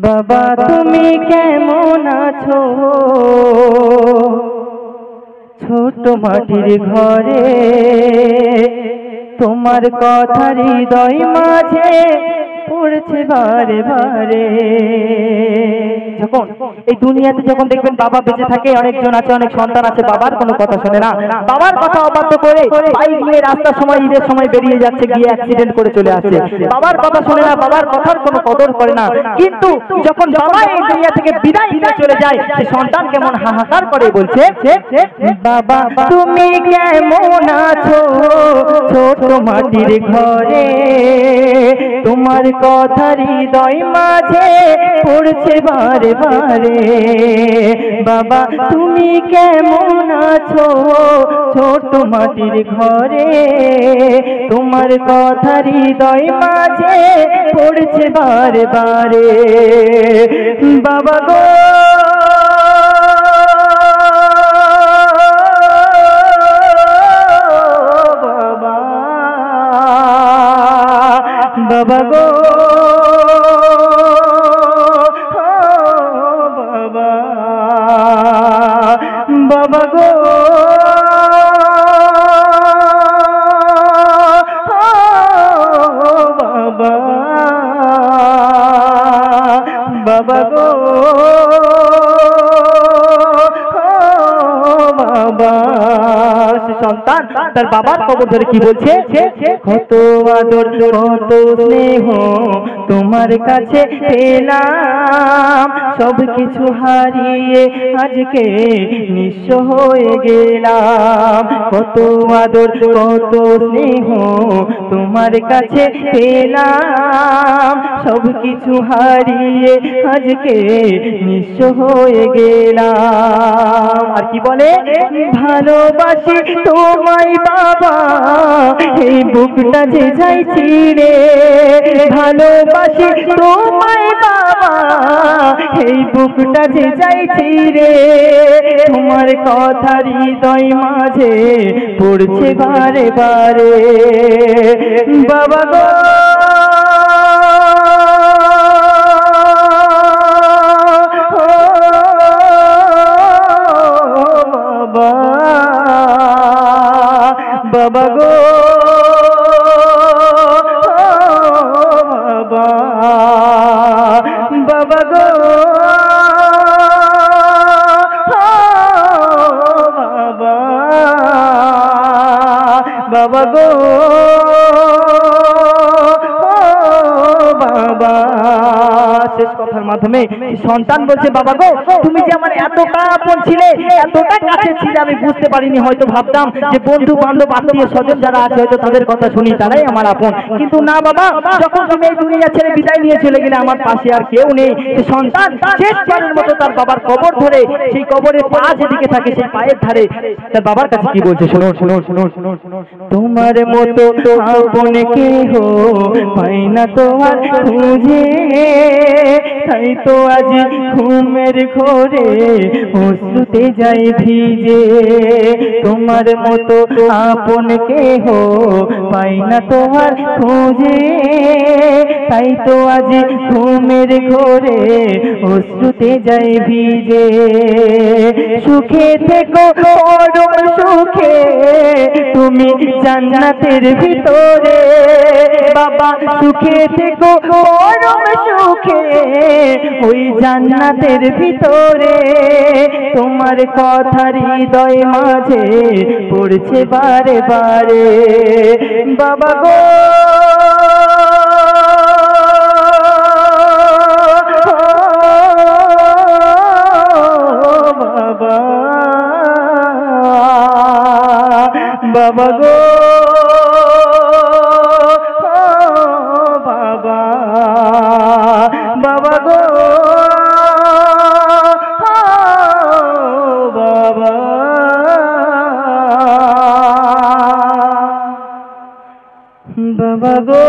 বাবা তুমি কেমন আছো ছোট মাটির ঘরে তোমার কথা হৃদয় মাঝে পড়ছে বারে বারে। যখন এই দুনিয়াতে যখন দেখবেন বাবা বেঁচে থাকে, অনেকজন আছে, অনেক সন্তান আছে, বাবার কোনো কথা শোনে না, বাবার কথা অবাধ্য করে বাইক নিয়ে রাস্তার সময় ঈদের সময় বেরিয়ে যাচ্ছে, গিয়ে অ্যাক্সিডেন্ট করে চলে আসছে। বাবার কথা শোনে না, বাবার কথার কোনো কদর করে না। কিন্তু যখন বাবা এই দুনিয়া থেকে বিদায় নিয়ে চলে যায়, সে সন্তান কেমন হাহাকার করে, বলছে বাবা তুমি কেমন আছো ছোট মাটির ঘরে তোমার কথা হৃদয় মাঝে পড়ছে বারে বারে। বাবা তুমি কেমন আছো ছোট মাটির ঘরে তোমার কথা হৃদয় মাঝে পড়ছে বারে বারে। বাবা গো বাবা গো বাবা, বাবা গো বাবা, বাবা গো বাবা। সন্তান তার বাবার কবর ধরে কি বলছে, কত আদর কত স্নেহ তোমার কাছে পেলাম, সব কিছু হারিয়ে আজকে নিঃস্ব হয়ে গেলাম। কত আদর কত স্নেহ তোমার কাছে পেলাম, সব কিছু হারিয়ে আজকে নিঃস্ব হয়ে গেলাম। আর কি বলে, ভালোবাসি তোমায় বাবা এই বুকটা যে যাইছি রে, ভালোবাসি তোমায় বাবা এই বুকটা যে যাইছি রে, তোমার কথা হৃদয় মাঝে পড়ছে বারে বারে। বাবা গো বাবা গো বাবা, বাবা গো বাবা, বাবা গো বাবা। শেষ কথার মাধ্যমে সন্তান বলছে, বাবা গো তুমি যে আমার এতটা আপন ছিলে, এতটা কাছে ছিলে, আমি বুঝতে পারিনি। হয়তো ভাবতাম যে বন্ধু বান্ধব আত্মীয় স্বজন যারা আছে হয়তো তাদের কথা শুনি, তারাই আমার আপন। কিন্তু না বাবা, যখন তুমি এই দুনিয়া ছেড়ে বিদায় নিয়ে চলে গেলে আমার পাশে আর কেউ নেই। সন্তান শেষবারের মতো তার বাবার কবর ধরে, সেই কবরের পা যেদিকে থাকে সেই পায়ের ধারে তার বাবার কাছে কি বলছে, শোনো শোনো শোনো শোনো শোনো, তোমার মতো আপন কেহ পাই না তোমার খুঁজে, তাই তো আজ ঘুমের ঘোরে অশ্রুতে যাই ভিজে। তোমার মতো আপন কেহ পাই না তোমার খুঁজে, তাই তো আজ ঘুমের ঘোরে অশ্রুতে যাই ভিজে। সুখে থেকো পরম সুখে তুমি জান্নাতের ভিতরে, বাবা সুখে থেকো পরম সুখে ওই জান্নাতের ভিতরে, তোমার কথা হৃদয় মাঝে পড়ছে বারে বারে। বাবা গো বাবা, বাবা গো বাবা, বাবা গো বাবা, বাবা গো।